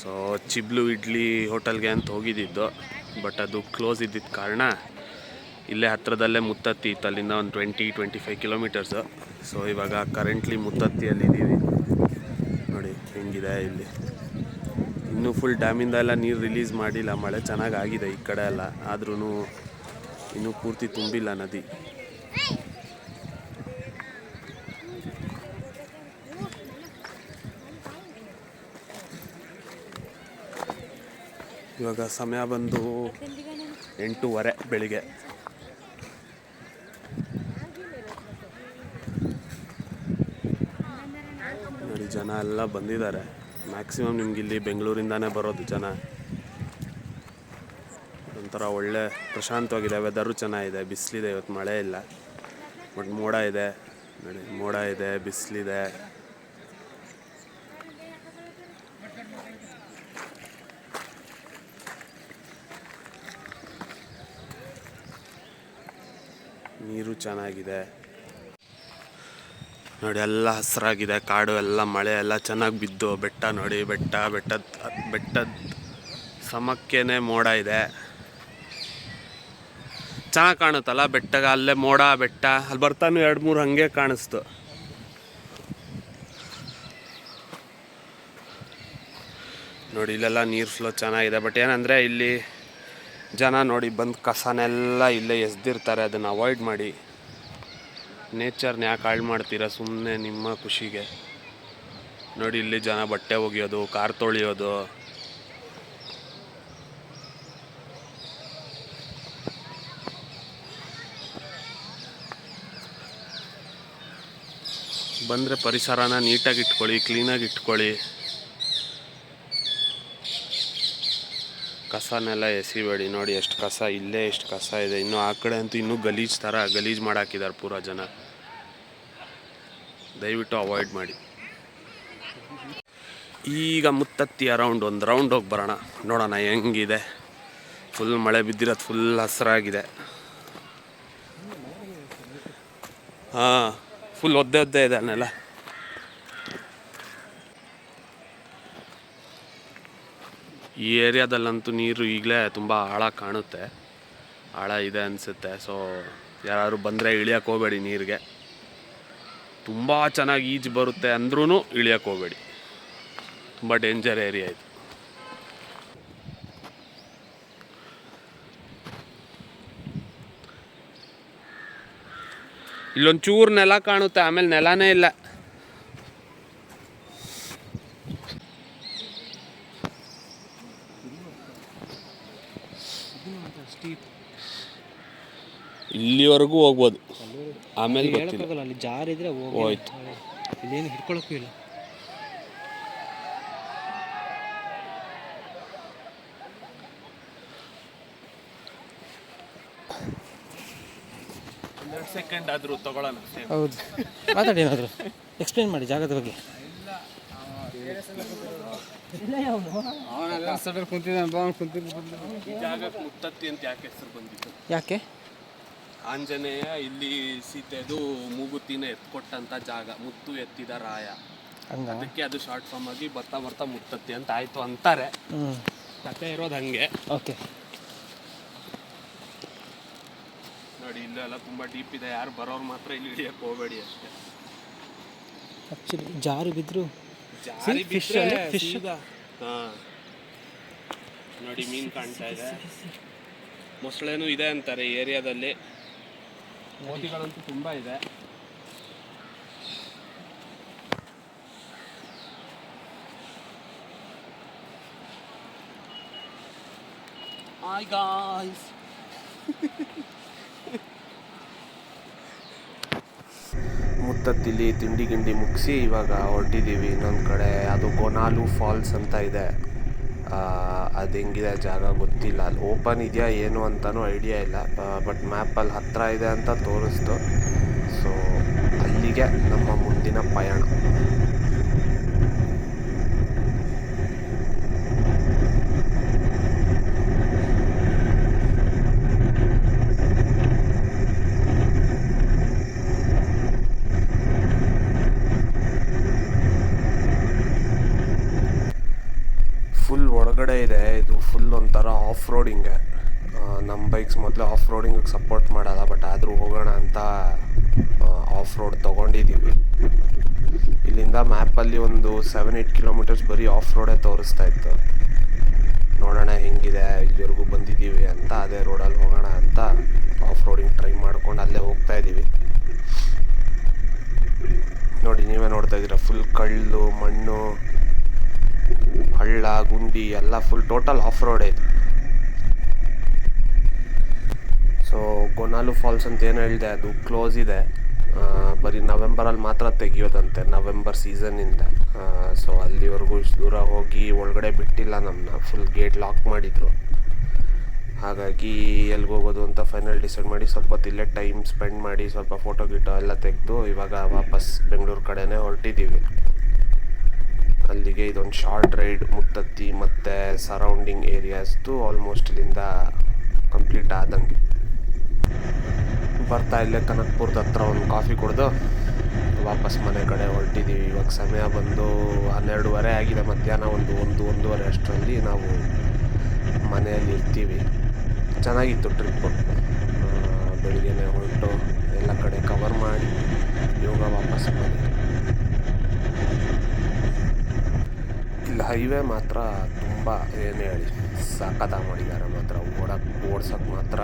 So ಚಿಬ್ಲು idli ಹೋಟೆಲ್ಗೆ ಅಂತ ಹೋಗಿದ್ದಿದ್ದು, but ಅದು ಕ್ಲೋಸ್ ಇದ್ದಿದ್ದ ಕಾರಣ ಇಲ್ಲೇ ಹತ್ತಿರದಲ್ಲೇ ಮುತ್ತತ್ತಿ ಇತ್ತು, ಅಲ್ಲಿಂದ ಒಂದು 20-25 ಕಿಲೋಮೀಟರ್ಸು. ಸೊ ಇವಾಗ ಕರೆಂಟ್ಲಿ ಮುತ್ತತ್ತಿಯಲ್ಲಿದ್ದೀವಿ. ನೋಡಿ ಹೆಂಗಿದೆ ಇಲ್ಲಿ. ಇನ್ನೂ ಫುಲ್ ಡ್ಯಾಮಿಂದ ಎಲ್ಲ ನೀರು ರಿಲೀಸ್ ಮಾಡಿಲ್ಲ, ಮಳೆ ಚೆನ್ನಾಗಿ ಆಗಿದೆ ಈ ಕಡೆ ಎಲ್ಲ, ಆದ್ರೂ ಇನ್ನೂ ಪೂರ್ತಿ ತುಂಬಿಲ್ಲ ನದಿ. ಇವಾಗ ಸಮಯ ಬಂದು 8:30 ಬೆಳಿಗ್ಗೆ. ನೋಡಿ ಜನ ಎಲ್ಲ ಬಂದಿದ್ದಾರೆ. ಮ್ಯಾಕ್ಸಿಮಮ್ ನಿಮ್ಗಿಲ್ಲಿ ಬೆಂಗಳೂರಿಂದಾನೇ ಬರೋದು ಜನ. ಒಂಥರ ಒಳ್ಳೆ ಪ್ರಶಾಂತವಾಗಿದೆ, ವೆದರು ಚೆನ್ನಾಗಿದೆ, ಬಿಸಿಲಿದೆ, ಇವತ್ತು ಮಳೆ ಇಲ್ಲ, ಬಟ್ ಮೋಡ ಇದೆ ನೋಡಿ, ಮೋಡ ಇದೆ, ಬಿಸಿಲಿದೆ. ನೀರು ಚೆನ್ನಾಗಿದೆ ನೋಡಿ, ಎಲ್ಲ ಹಸಿರಾಗಿದೆ, ಕಾಡು ಎಲ್ಲ, ಮಳೆ ಎಲ್ಲ ಚೆನ್ನಾಗಿ ಬಿದ್ದು. ಬೆಟ್ಟ ನೋಡಿ, ಬೆಟ್ಟದ ಸಮಕ್ಕೇನೆ ಮೋಡ ಇದೆ. ಚೆನ್ನಾಗಿ ಕಾಣುತ್ತಲ್ಲ ಬೆಟ್ಟಗ, ಅಲ್ಲೇ ಮೋಡ, ಬೆಟ್ಟ, ಅಲ್ಲಿ ಬರ್ತಾನು 2-3 ಹಂಗೆ ಕಾಣಿಸ್ತು. ನೋಡಿ ಇಲ್ಲೆಲ್ಲ ನೀರು ಫ್ಲೋ ಚೆನ್ನಾಗಿದೆ. ಬಟ್ ಏನಂದರೆ ಇಲ್ಲಿ ಜನ ನೋಡಿ ಬಂದು ಕಸನೆಲ್ಲ ಇಲ್ಲೇ ಎಸ್ದಿರ್ತಾರೆ. ಅದನ್ನು ಅವಾಯ್ಡ್ ಮಾಡಿ. ನೇಚರ್ನ ಯಾಕೆ ಹಾಳು ಮಾಡ್ತೀರಾ ಸುಮ್ಮನೆ ನಿಮ್ಮ ಖುಷಿಗೆ. ನೋಡಿ ಇಲ್ಲಿ ಜನ ಬಟ್ಟೆ ಒಗೆಯೋದು, ಕಾರ್ ತೊಳೆಯೋದು. ಬಂದರೆ ಪರಿಸರನ ನೀಟಾಗಿ ಇಟ್ಕೊಳ್ಳಿ, ಕ್ಲೀನಾಗಿ ಇಟ್ಕೊಳ್ಳಿ. ಕಸನೆಲ್ಲ ಎಸಿಬೇಡಿ. ನೋಡಿ ಎಷ್ಟು ಕಸ, ಇಲ್ಲೇ ಎಷ್ಟು ಕಸ ಇದೆ. ಇನ್ನು ಆ ಕಡೆ ಅಂತೂ ಇನ್ನೂ ಗಲೀಜು ಮಾಡಾಕಿದ್ದಾರೆ ಪೂರ ಜನ. ದಯವಿಟ್ಟು ಅವಾಯ್ಡ್ ಮಾಡಿ. ಈಗ ಮುತ್ತತ್ತಿ ಒಂದು ರೌಂಡ್ ಹೋಗಿ ಬರೋಣ, ನೋಡೋಣ ಹೆಂಗಿದೆ. ಫುಲ್ ಮಳೆ ಬಿದ್ದಿರೋದು, ಫುಲ್ ಹಸಿರಾಗಿದೆ. ಹಾಂ, ಫುಲ್ ಒದ್ದೆ ಇದೆ ಅನ್ನೆಲ್ಲ. ಈ ಏರಿಯಾದಲ್ಲಂತೂ ನೀರು ಈಗಲೇ ತುಂಬ ಆಳ ಕಾಣುತ್ತೆ, ಆಳ ಇದೆ ಅನಿಸುತ್ತೆ. ಸೊ ಯಾರು ಬಂದರೆ ಇಳಿಯೋಕ್ಕೆ ಹೋಗಬೇಡಿ ನೀರಿಗೆ. ತುಂಬ ಚೆನ್ನಾಗಿ ಈಜು ಬರುತ್ತೆ ಅಂದ್ರೂ ಇಳಿಯೋಕ್ಕೆ ಹೋಗಬೇಡಿ, ತುಂಬ ಡೇಂಜರ್ ಏರಿಯಾ ಇದು. ಇಲ್ಲೊಂದು ಚೂರು ನೆಲ ಕಾಣುತ್ತೆ, ಆಮೇಲೆ ನೆಲನೇ ಇಲ್ಲ. ಇಲ್ಲಿವರೆಗೂ ಹೋಗ್ಬೋದು, ಆಮೇಲೆ ಗೊತ್ತಿಲ್ಲ. ಅಲ್ಲಿ ಜಾರಿದ್ರೆ ಹೋಯ್ತು. ಇಲ್ಲೇನು ಹಿಡ್ಕೊಳಕ್ಕೂ ಇಲ್ಲ. ಸೆಕೆಂಡ್ ಆದರೂ ತಗೊಳ್ಳೋಣ. ಹೌದು, ಮಾತಾಡಿ, ಏನಾದರೂ ಎಕ್ಸ್ಪ್ಲೇನ್ ಮಾಡಿ ಜಾಗದ ಬಗ್ಗೆ. ಜಾಗಕ್ಕೆ ಮುತ್ತತ್ತಿ ಅಂತ ಯಾಕೆ ಹೆಸರು ಬಂದಿತ್ತು? ಯಾಕೆ? ಆಂಜನೇಯ ಇಲ್ಲಿ ಸೀತೆದು ಮೂಗುತಿನ ಎತ್ಕೊಟ್ಟಂತ ಜಾಗ, ಮುತ್ತು ಎತ್ತಿದ ರಾಯ, ಅದಕ್ಕೆ ಅದು ಶಾರ್ಟ್ ಫಾರ್ಮ್ ಆಗಿ ಬರ್ತಾ ಮುತ್ತತ್ತಿ ಅಂತ ಆಯ್ತು ಅಂತಾರೆ. ಕತೆ ಇರೋದು ಹಂಗೆ. ಓಕೆ, ನೋಡಿ ಇಲ್ಲೆಲ್ಲ ತುಂಬಾ ಡೀಪ್ ಇದೆ, ಯಾರು ಬರೋರು ಮಾತ್ರ ಇಲ್ಲಿ ಇಳಿಯಕ್ಕೆ ಹೋಗಬೇಡಿ ಅಷ್ಟೇ. ಆಕ್ಚುಲಿ ಜಾರಿ ಬಿದ್ರು ಫಿಶ್. ಹಾಂ ನೋಡಿ ಮೀನು ಕಾಣ್ತಾ ಇದೆ, ಮೊಸಳೆನೂ ಇದೆ ಅಂತಾರೆ ಈ ಏರಿಯಾದಲ್ಲಿ. ಮೋತಿಗಳಂತೂ ತುಂಬ ಇದೆ. Hi guys. ಮುತ್ತತ್ತಿಲಿ ತಿಂಡಿ ಗಿಂಡಿ ಮುಗಿಸಿ ಇವಾಗ ಹೊರಟಿದ್ದೀವಿ ಇನ್ನೊಂದು ಕಡೆ. ಅದು ಗೋನಾಲು ಫಾಲ್ಸ್ ಅಂತ ಇದೆ. ಅದು ಹೆಂಗಿದೆ ಜಾಗ ಗೊತ್ತಿಲ್ಲ, ಅಲ್ಲಿ ಓಪನ್ ಇದೆಯಾ ಏನು ಅಂತಲೂ ಐಡಿಯಾ ಇಲ್ಲ. ಬಟ್ ಮ್ಯಾಪಲ್ಲಿ ಹತ್ತಿರ ಇದೆ ಅಂತ ತೋರಿಸ್ತು. ಸೊ ಅಲ್ಲಿಗೆ ನಮ್ಮ ಮುಂದಿನ ಪಯಣ. ಕಡೆ ಇದೆ, ಇದು ಫುಲ್ ಒಂಥರ ಆಫ್ ರೋಡಿಂಗೆ. ನಮ್ಮ ಬೈಕ್ಸ್ ಮೊದಲೇ ಆಫ್ ರೋಡಿಂಗಿಗೆ ಸಪೋರ್ಟ್ ಮಾಡಲ್ಲ, ಬಟ್ ಆದರೂ ಹೋಗೋಣ ಅಂತ ಆಫ್ ರೋಡ್ ತೊಗೊಂಡಿದ್ದೀವಿ. ಇಲ್ಲಿಂದ ಮ್ಯಾಪಲ್ಲಿ ಒಂದು 7-8 ಕಿಲೋಮೀಟರ್ಸ್ ಬರೀ ಆಫ್ ರೋಡೇ ತೋರಿಸ್ತಾ ಇತ್ತು. ನೋಡೋಣ ಹೆಂಗಿದೆ, ಇಲ್ಲಿವರೆಗೂ ಬಂದಿದ್ದೀವಿ ಅಂತ ಅದೇ ರೋಡಲ್ಲಿ ಹೋಗೋಣ ಅಂತ ಆಫ್ ರೋಡಿಂಗ್ ಟ್ರೈ ಮಾಡ್ಕೊಂಡು ಅಲ್ಲೇ ಹೋಗ್ತಾ ಇದ್ದೀವಿ. ನೋಡಿ, ನೀವೇ ನೋಡ್ತಾ ಇದ್ದೀರಾ, ಫುಲ್ ಕಳ್ಳು ಮಣ್ಣು, ಹಳ್ಳ ಗುಂಡಿ ಎಲ್ಲ ಫುಲ್ ಟೋಟಲ್ ಆಫ್ ರೋಡ್ ಇದು. ಸೊ ಗೊನಾಲು ಫಾಲ್ಸ್ ಅಂತ ಏನು ಹೇಳಿದೆ, ಅದು ಕ್ಲೋಸ್ ಇದೆ. ಬರೀ ನವೆಂಬರಲ್ಲಿ ಮಾತ್ರ ತೆಗಿಯೋದಂತೆ, ನವೆಂಬರ್ ಸೀಸನ್ನಿಂದ. ಸೊ ಅಲ್ಲಿವರೆಗೂ ಇಷ್ಟು ದೂರ ಹೋಗಿ ಒಳಗಡೆ ಬಿಟ್ಟಿಲ್ಲ ನಮ್ಮನ್ನ, ಫುಲ್ ಗೇಟ್ ಲಾಕ್ ಮಾಡಿದರು. ಹಾಗಾಗಿ ಎಲ್ಲಿಗೆ ಹೋಗೋದು ಅಂತ ಫೈನಲ್ ಡಿಸೈಡ್ ಮಾಡಿ ಸ್ವಲ್ಪ ಹೊತ್ತು ಇಲ್ಲೇ ಟೈಮ್ ಸ್ಪೆಂಡ್ ಮಾಡಿ ಸ್ವಲ್ಪ ಫೋಟೋ ಗಿಟೋ ಎಲ್ಲ ತೆಗೆದು ಇವಾಗ ವಾಪಸ್ ಬೆಂಗಳೂರು ಕಡೆನೇ ಹೊರಟಿದ್ದೀವಿ. ಅಲ್ಲಿಗೆ ಇದೊಂದು ಶಾರ್ಟ್ ರೈಡ್ ಮುತ್ತತ್ತಿ ಮತ್ತು ಸರೌಂಡಿಂಗ್ ಏರಿಯಾಸ್ದು ಆಲ್ಮೋಸ್ಟ್ ಇಲ್ಲಿಂದ ಕಂಪ್ಲೀಟ್ ಆದಂಗೆ. ಬರ್ತಾ ಇಲ್ಲೇ ಕನಕ್ಪುರದ ಹತ್ರ ಒಂದು ಕಾಫಿ ಕುಡಿದು ವಾಪಸ್ ಮನೆ ಕಡೆ ಹೊರಟಿದ್ದೀವಿ. ಇವಾಗ ಸಮಯ ಬಂದು 12:30 ಆಗಿದೆ, ಮಧ್ಯಾಹ್ನ ಒಂದು 1-1:30 ಅಷ್ಟರಲ್ಲಿ ನಾವು ಮನೆಯಲ್ಲಿ ಇರ್ತೀವಿ. ಚೆನ್ನಾಗಿತ್ತು ಟ್ರಿಪ್ಪು. ಬೆಳಿಗ್ಗೆನೇ ಹೊರಟು ಎಲ್ಲ ಕಡೆ ಕವರ್ ಮಾಡಿ ಇವಾಗ ವಾಪಸ್ ಮನೆ. ಇಲ್ಲಿ ಹೈವೇ ಮಾತ್ರ ತುಂಬ ಏನು ಹೇಳಿ ಸಖತ್ತಾಗಿ ಮಾಡಿದ್ದಾರೆ. ಮಾತ್ರ ಓಡ್ಸೋಕ್ಕೆ ಮಾತ್ರ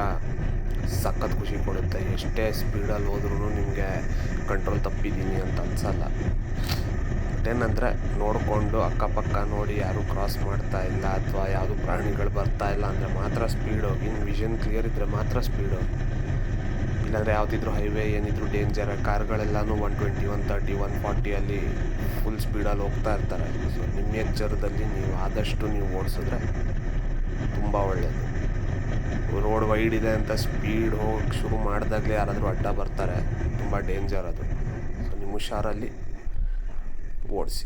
ಸಖತ್ ಖುಷಿ ಕೊಡುತ್ತೆ. ಎಷ್ಟೇ ಸ್ಪೀಡಲ್ಲಿ ಹೋದ್ರೂ ನಿಮಗೆ ಕಂಟ್ರೋಲ್ ತಪ್ಪಿದ್ದೀನಿ ಅಂತ ಅನಿಸಲ್ಲ. ಏನಂದರೆ ನೋಡಿಕೊಂಡು ಅಕ್ಕಪಕ್ಕ ನೋಡಿ ಯಾರೂ ಕ್ರಾಸ್ ಮಾಡ್ತಾ ಇಲ್ಲ ಅಥವಾ ಯಾವುದು ಪ್ರಾಣಿಗಳು ಬರ್ತಾ ಇಲ್ಲ ಅಂದರೆ ಮಾತ್ರ ಸ್ಪೀಡ್ ಹೋಗಿ, ಇನ್ನು ವಿಷನ್ ಕ್ಲಿಯರ್ ಇದ್ದರೆ ಮಾತ್ರ ಸ್ಪೀಡ್ ಹೋಗಿ. ಇಲ್ಲಾಂದರೆ ಯಾವುದಿದ್ರು ಹೈವೇ ಏನಿದ್ರು ಡೇಂಜರ್, ಕಾರ್ಗಳೆಲ್ಲನೂ 120, 130, 140 ಫುಲ್ ಸ್ಪೀಡಲ್ಲಿ ಹೋಗ್ತಾ ಇರ್ತಾರೆ. ಸೊ ನಿಮ್ಮ ಎಚ್ಚರದಲ್ಲಿ ನೀವು ಆದಷ್ಟು ನೀವು ಓಡಿಸಿದ್ರೆ ತುಂಬ ಒಳ್ಳೆಯದು. ರೋಡ್ ವೈಡ್ ಇದೆ ಅಂತ ಸ್ಪೀಡ್ ಹೋಗಿ ಶುರು ಮಾಡಿದಾಗಲೇ ಯಾರಾದರೂ ಅಡ್ಡ ಬರ್ತಾರೆ, ತುಂಬ ಡೇಂಜರ್ ಅದು. ಸೊ ನಿಮ್ಮ ಹುಷಾರಲ್ಲಿ ಓಡಿಸಿ.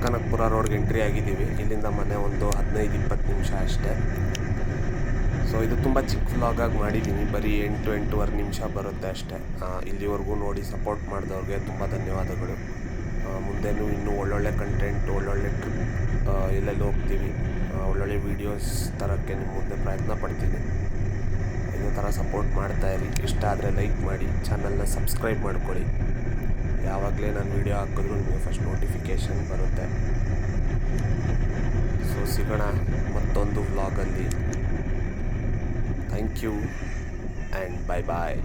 ಕನಕಪುರ ರೋಡ್ಗೆ ಎಂಟ್ರಿ ಆಗಿದ್ದೀವಿ. ಇಲ್ಲಿಂದ ಮನೆ ಒಂದು 15-20 ನಿಮಿಷ ಅಷ್ಟೇ. ಸೊ ಇದು ತುಂಬ ಚಿಕ್ಕ ವ್ಲಾಗಾಗಿ ಮಾಡಿದ್ದೀನಿ, ಬರೀ 8-8.25 ನಿಮಿಷ ಬರುತ್ತೆ ಅಷ್ಟೇ. ಇಲ್ಲಿವರೆಗೂ ನೋಡಿ ಸಪೋರ್ಟ್ ಮಾಡಿದವ್ರಿಗೆ ತುಂಬ ಧನ್ಯವಾದಗಳು. ಮುಂದೆನೂ ಇನ್ನೂ ಒಳ್ಳೊಳ್ಳೆ ಕಂಟೆಂಟ್, ಒಳ್ಳೊಳ್ಳೆ ಟ್ರಿಪ್ ಎಲ್ಲೆಲ್ಲಿ ಹೋಗ್ತೀವಿ, ಒಳ್ಳೊಳ್ಳೆ ವೀಡಿಯೋಸ್ ತರೋಕ್ಕೆ ನಿಮ್ಮ ಮುಂದೆ ಪ್ರಯತ್ನ ಪಡ್ತೀನಿ. ಇದೇ ಥರ ಸಪೋರ್ಟ್ ಮಾಡ್ತಾಯಿರಿ. ಇಷ್ಟ ಆದರೆ ಲೈಕ್ ಮಾಡಿ, ಚಾನಲ್ನ ಸಬ್ಸ್ಕ್ರೈಬ್ ಮಾಡ್ಕೊಳ್ಳಿ. ಯಾವಾಗಲೇ ನಾನು ವೀಡಿಯೋ ಹಾಕಿದ್ರೂ ನಿಮಗೆ ಫಸ್ಟ್ ನೋಟಿಫಿಕೇಷನ್ ಬರುತ್ತೆ. ಸೊ ಸಿಗೋಣ ಮತ್ತೊಂದು ವ್ಲಾಗಲ್ಲಿ. Thank you and bye bye.